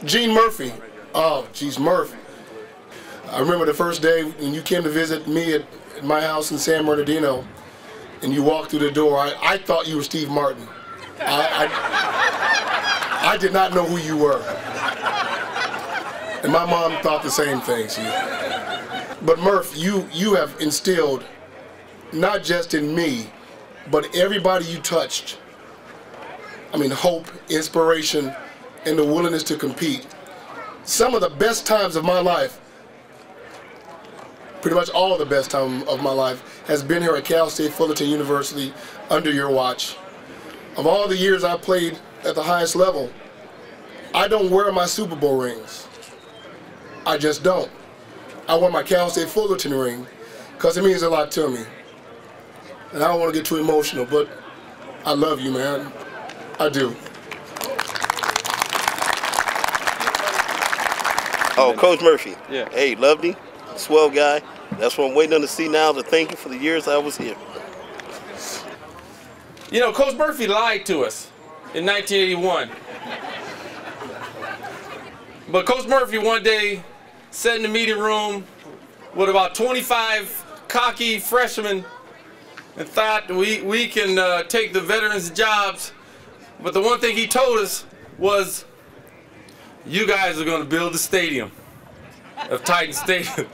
Gene Murphy. Oh, geez, Murph. I remember the first day when you came to visit me at my house in San Bernardino, and you walked through the door. I thought you were Steve Martin. I did not know who you were. And my mom thought the same thing. But Murph, you have instilled, not just in me, but everybody you touched, I mean, hope, inspiration, and the willingness to compete. Some of the best times of my life, pretty much all of the best time of my life, has been here at Cal State Fullerton University under your watch. Of all the years I played at the highest level, I don't wear my Super Bowl rings. I just don't. I wear my Cal State Fullerton ring because it means a lot to me. And I don't want to get too emotional, but I love you, man. I do. Oh, Coach Murphy. Yeah. Hey, lovely, swell guy. That's what I'm waiting on to see now, to thank you for the years I was here. You know, Coach Murphy lied to us in 1981. But Coach Murphy one day sat in the meeting room with about 25 cocky freshmen and thought we can take the veterans' jobs. But the one thing he told us was, you guys are going to build the stadium of Titan Stadium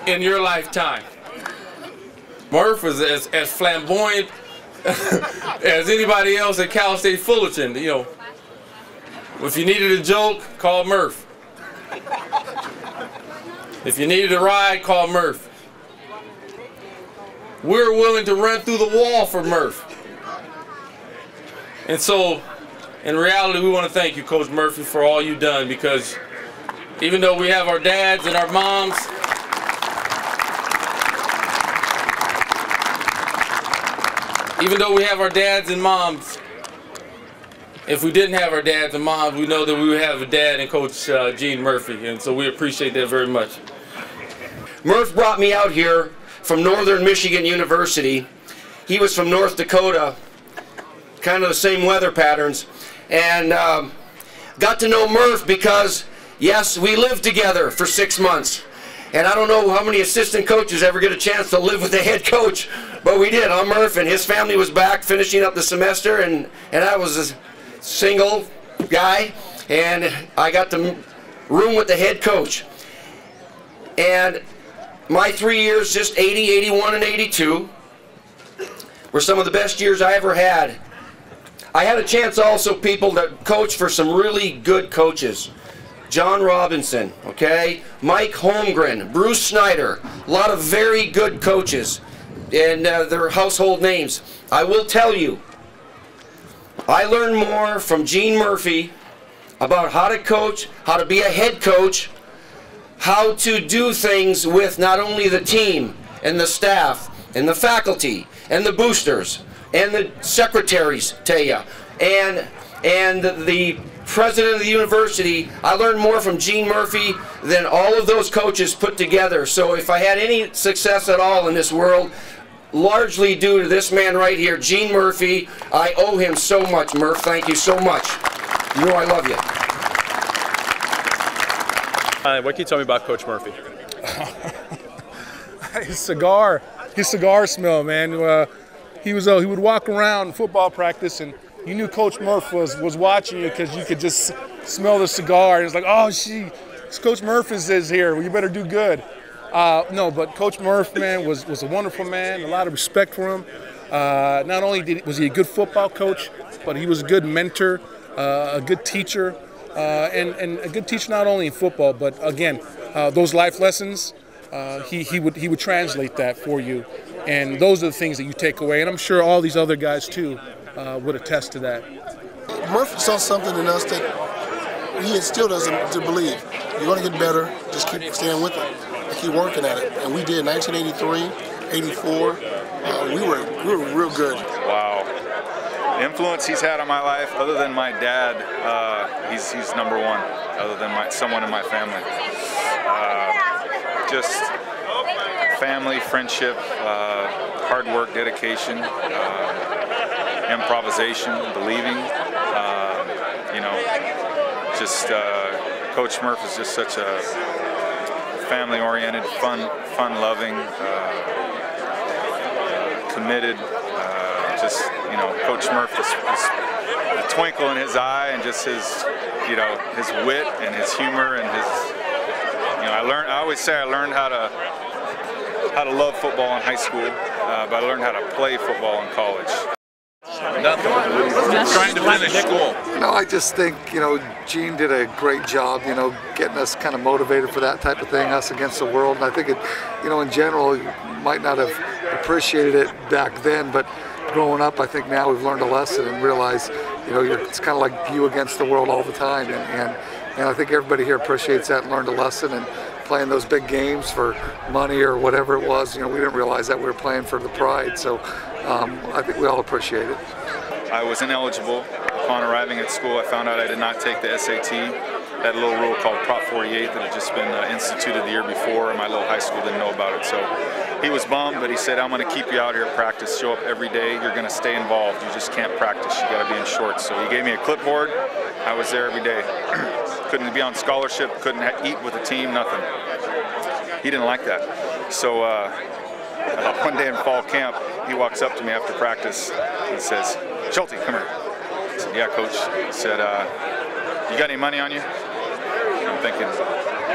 in your lifetime. Murph was as flamboyant as anybody else at Cal State Fullerton. You know, if you needed a joke, call Murph. If you needed a ride, call Murph. We're willing to run through the wall for Murph. And so, in reality, we want to thank you, Coach Murphy, for all you've done, because even though we have our dads and our moms, if we didn't have our dads and moms, we know that we would have a dad in Coach Gene Murphy, and so we appreciate that very much. Murph brought me out here from Northern Michigan University. He was from North Dakota, kind of the same weather patterns, and got to know Murph because, yes, we lived together for 6 months. And I don't know how many assistant coaches ever get a chance to live with the head coach, but we did. Murph and his family was back finishing up the semester, and I was a single guy, and I got to room with the head coach. And my 3 years, just 80, 81, and 82, were some of the best years I ever had. I had a chance also, people, to coach for some really good coaches. John Robinson, okay? Mike Holmgren, Bruce Snyder, a lot of very good coaches, and they're household names. I will tell you, I learned more from Gene Murphy about how to coach, how to be a head coach, how to do things with not only the team and the staff and the faculty and the boosters and the secretaries, tell you, and the president of the university. I learned more from Gene Murphy than all of those coaches put together. So if I had any success at all in this world, largely due to this man right here, Gene Murphy. I owe him so much, Murph. Thank you so much. You know I love you. What can you tell me about Coach Murphy? His cigar smell, man. He would walk around football practice, and you knew Coach Murph was watching you because you could just smell the cigar. And it's like, oh, Coach Murph is here. Well, you better do good. No, but Coach Murph, man, was a wonderful man. A lot of respect for him. Not only was he a good football coach, but he was a good mentor, a good teacher, and a good teacher not only in football, but again, those life lessons. He would translate that for you, and those are the things that you take away. And I'm sure all these other guys too would attest to that. Murphy saw something in us that he instilled us to believe. You're going to get better. Just keep staying with it and keep working at it. And we did. 1983, 84. We were real good. Wow. The influence he's had on my life, other than my dad, he's number one. Other than someone in my family. Just family, friendship, hard work, dedication, improvisation, believing, just Coach Murph is just such a family-oriented, fun-loving, committed. Just, you know, Coach Murph is the twinkle in his eye, and just his, you know, his wit and his humor and his, you know, I always say I learned how to love football in high school, but I learned how to play football in college. Nothing. Trying to finish school. No, I just think, you know, Gene did a great job, you know, getting us kind of motivated for that type of thing, us against the world. And I think it, you know, in general, you might not have appreciated it back then, but growing up, I think now we've learned a lesson and realize, you know, it's kind of like you against the world all the time. And I think everybody here appreciates that and learned a lesson. And playing those big games for money or whatever it was, you know, we didn't realize that we were playing for the pride. So I think we all appreciate it. I was ineligible. Upon arriving at school, I found out I did not take the SAT. That little rule called Prop 48 that had just been instituted the year before, and my little high school didn't know about it. So he was bummed, but he said, I'm going to keep you out here at practice. Show up every day. You're going to stay involved. You just can't practice. You got to be in shorts. So he gave me a clipboard. I was there every day. Couldn't be on scholarship. Couldn't eat with the team. Nothing. He didn't like that. So one day in fall camp, he walks up to me after practice and says, Schulte, come here. I said, yeah, coach. He said, you got any money on you? And I'm thinking,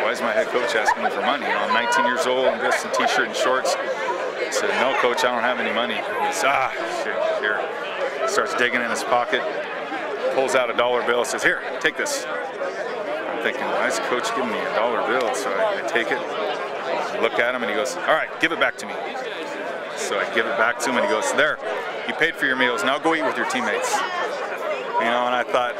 why is my head coach asking me for money? You know, I'm 19 years old, I'm dressed in t-shirt and shorts. I said, no, coach, I don't have any money. He says, here. Starts digging in his pocket, pulls out a $1 bill, says, here, take this. I'm thinking, why is coach giving me a $1 bill? So I take it, I look at him, and he goes, all right, give it back to me. So I give it back to him, and he goes, there, you paid for your meals, now go eat with your teammates. You know, and I thought,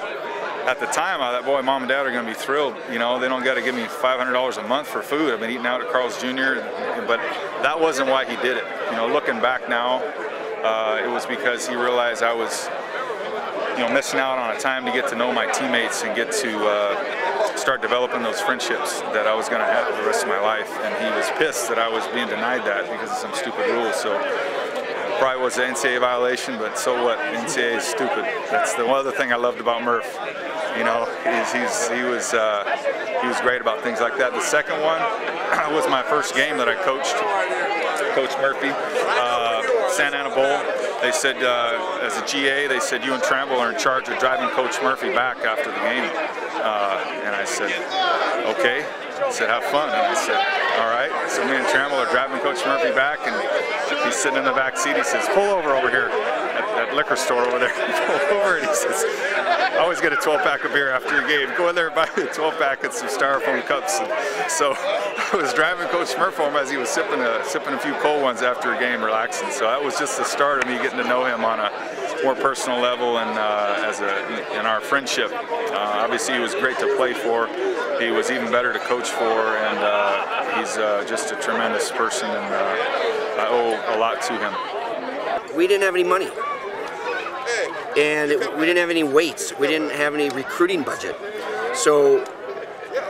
at the time, I thought, boy, mom and dad are going to be thrilled. You know, they don't got to give me $500 a month for food. I've been eating out at Carl's Jr., but that wasn't why he did it. You know, looking back now, it was because he realized I was, you know, missing out on a time to get to know my teammates and get to start developing those friendships that I was going to have the rest of my life. And he was pissed that I was being denied that because of some stupid rules. So probably was an NCAA violation, but so what? NCAA is stupid. That's the one other thing I loved about Murph. You know, he was great about things like that. The second one was my first game that I coached, Coach Murphy, Santa Ana Bowl. They said, as a GA, they said, you and Tramble are in charge of driving Coach Murphy back after the game. And I said, okay. I said, have fun. And I said, all right. So me and Tramble are driving Coach Murphy back, and he's sitting in the back seat. He says, pull over here at that liquor store over there. Pull over, and he says, I always get a 12-pack of beer after a game. Go in there and buy me a 12-pack and some styrofoam cups. And so I was driving Coach Murph home as he was sipping a few cold ones after a game, relaxing. So that was just the start of me getting to know him on a more personal level and in our friendship. Obviously, he was great to play for. He was even better to coach for, and he's just a tremendous person, and I owe a lot to him. We didn't have any money, and we didn't have any weights. We didn't have any recruiting budget. So,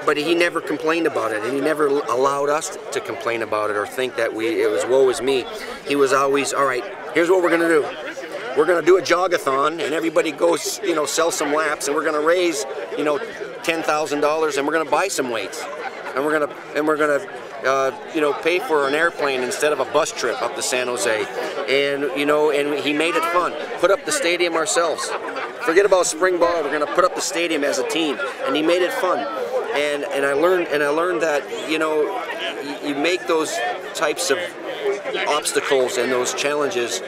but he never complained about it, and he never allowed us to complain about it or think that it was woe is me. He was always, all right, here's what we're going to do. We're going to do a jogathon, and everybody goes, you know, sell some laps, and we're going to raise, you know, $10,000, and we're going to buy some weights, and we're going to you know, pay for an airplane instead of a bus trip up to San Jose, and you know, and he made it fun. Put up the stadium ourselves. Forget about spring ball. We're going to put up the stadium as a team, and he made it fun. And I learned that, you know, you make those types of obstacles and those challenges.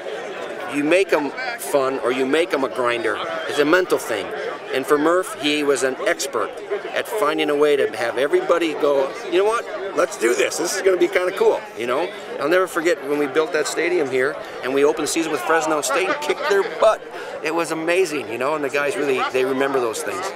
You make them fun, or you make them a grinder. It's a mental thing. And for Murph, he was an expert at finding a way to have everybody go, you know what, let's do this. This is going to be kind of cool, you know. I'll never forget when we built that stadium here, and we opened the season with Fresno State and kicked their butt. It was amazing, you know, and the guys really, they remember those things.